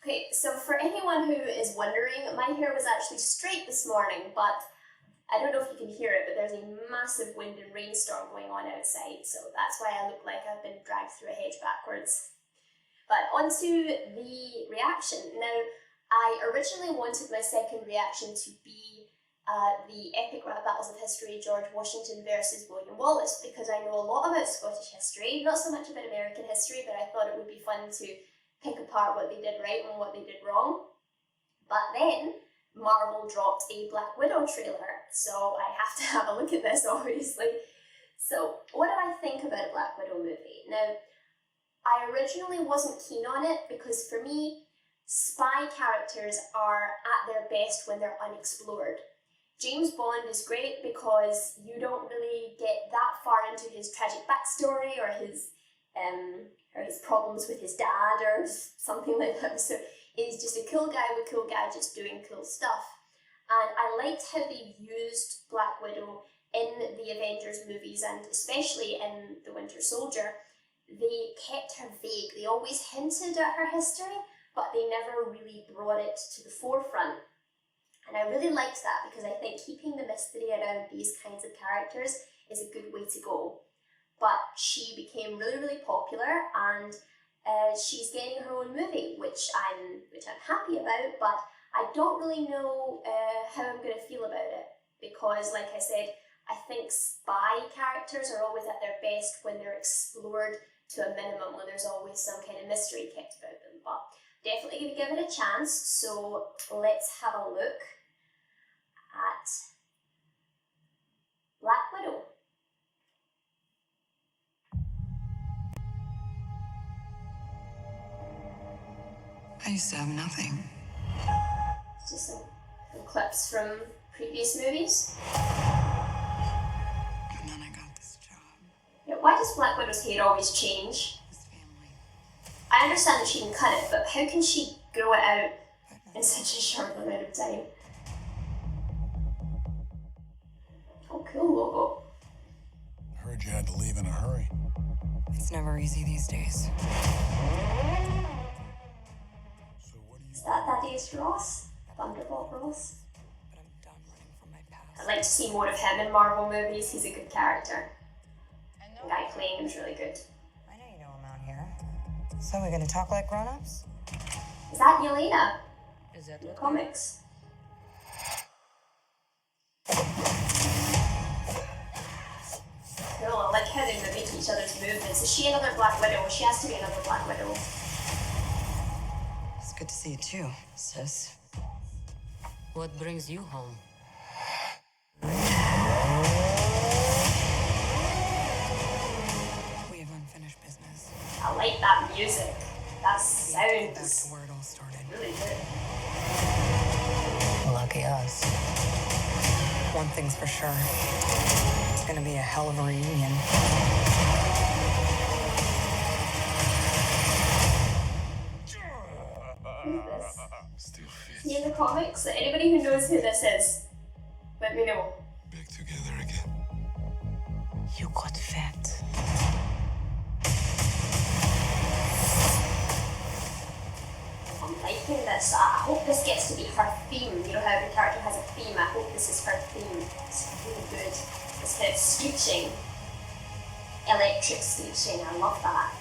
Okay, so for anyone who is wondering, my hair was actually straight this morning, but I don't know if you can hear it, but there's a massive wind and rainstorm going on outside, so that's why I look like I've been dragged through a hedge backwards. But onto the reaction. Now, I originally wanted my second reaction to be the epic rap battles of history, George Washington versus William Wallace, because I know a lot about Scottish history, not so much about American history, but I thought it would be fun to pick apart what they did right and what they did wrong. But then Marvel dropped a Black Widow trailer, so I have to have a look at this, obviously. So, what do I think about a Black Widow movie? Now, I originally wasn't keen on it because for me, spy characters are at their best when they're unexplored. James Bond is great because you don't really get that far into his tragic backstory or his problems with his dad or something like that. So he's just a cool guy with cool gadgets doing cool stuff. And I liked how they used Black Widow in the Avengers movies and especially in The Winter Soldier. They kept her vague. They always hinted at her history, but they never really brought it to the forefront. And I really liked that because I think keeping the mystery around these kinds of characters is a good way to go. But she became really, really popular and she's getting her own movie, which I'm happy about, but I don't really know how I'm going to feel about it because, like I said, I think spy characters are always at their best when they're explored to a minimum, when there's always some kind of mystery kept about them. But definitely going to give it a chance, so let's have a look at Black Widow. I used to have nothing. It's just some clips from previous movies. And then I got this job. Yeah, why does Black Widow's hair always change? This family. I understand that she can cut it, but how can she grow it out in such a short amount of time? Oh, cool logo. Heard you had to leave in a hurry. It's never easy these days. So what do you... Is that Thaddeus Ross? Thunderbolt Ross? But I'm done running from my past. I'd like to see more of him in Marvel movies. He's a good character. The guy playing him is really good. I know you know I'm out here. So we're gonna talk like grown-ups? Is that Yelena Is that in the comics? Cool, I like how they mimic each other's movements. Is she another Black Widow? She has to be another Black Widow. It's good to see you too, sis. What brings you home? We have unfinished business. I like that music. That Get back to sounds where it all started. really good. Lucky us. One thing's for sure. It's gonna be a hell of a reunion. Who's this? Still Is he fits. in the comics? Anybody who knows who this is, let me know. Back together again. You got fat. I'm liking this. I hope this gets to be her theme. You know how every character has a theme? I hope this is her theme. It's really good. This kind of screeching. Electric screeching. I love that.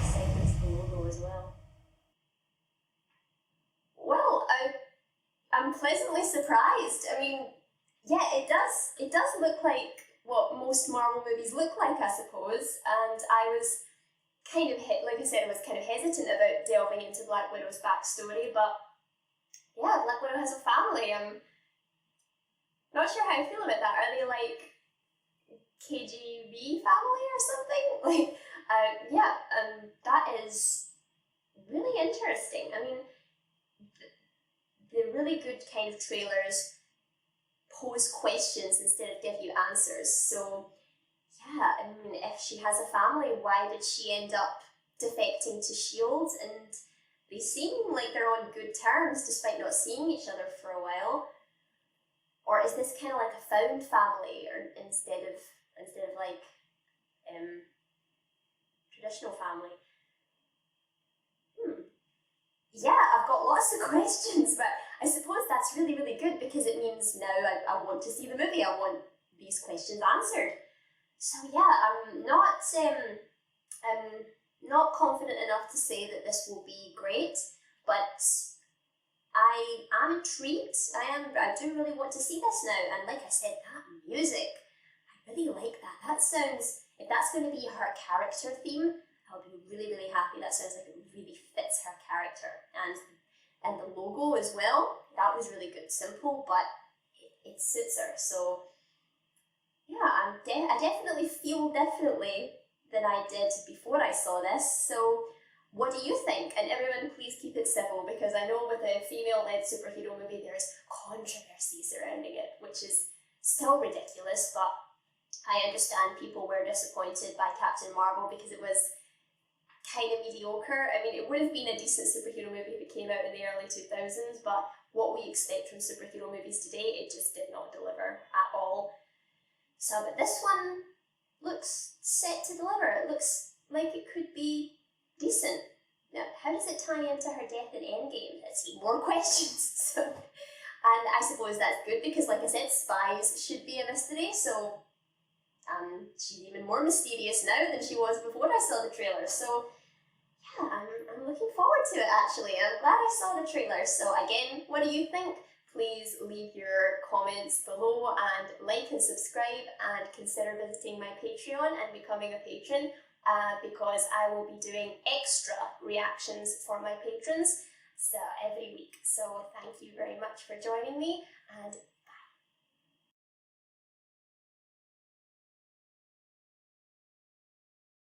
Segments the logo as well. Well, I'm pleasantly surprised. I mean, yeah, it does look like what most Marvel movies look like, I suppose. And I was kind of, like I said, I was kind of hesitant about delving into Black Widow's backstory, but yeah, Black Widow has a family. I'm not sure how I feel about that. Are they like KGB family or something? Like, yeah, that is really interesting. I mean, the really good kind of trailers pose questions instead of give you answers. So yeah, I mean, if she has a family, why did she end up defecting to S.H.I.E.L.D.? And they seem like they're on good terms despite not seeing each other for a while. Or is this kind of like a found family, or instead of like traditional family. Yeah, I've got lots of questions, but I suppose that's really, really good because it means now I want to see the movie. I want these questions answered. So yeah, I'm not confident enough to say that this will be great, but I am intrigued. I do really want to see this now, and like I said, that music, I really like that. That sounds, if that's going to be her character theme, I'll be really, really happy. That sounds like it really fits her character, and the logo as well. That was really good, simple, but it suits her. So yeah, I definitely feel differently than I did before I saw this. So what do you think? And everyone, please keep it civil, because I know with a female-led superhero movie, there's controversy surrounding it, which is still ridiculous, but I understand people were disappointed by Captain Marvel because it was kind of mediocre. I mean, it would have been a decent superhero movie if it came out in the early 2000s, but what we expect from superhero movies today, it just did not deliver at all. So, but this one looks set to deliver. It looks like it could be decent. Now, how does it tie into her death in Endgame? Let's see, more questions. So, and I suppose that's good because, like I said, spies should be a mystery, so she's even more mysterious now than she was before I saw the trailer. So yeah, I'm looking forward to it actually. I'm glad I saw the trailer. So again, what do you think? Please leave your comments below and like and subscribe, and consider visiting my Patreon and becoming a patron because I will be doing extra reactions for my patrons every week. So thank you very much for joining me, and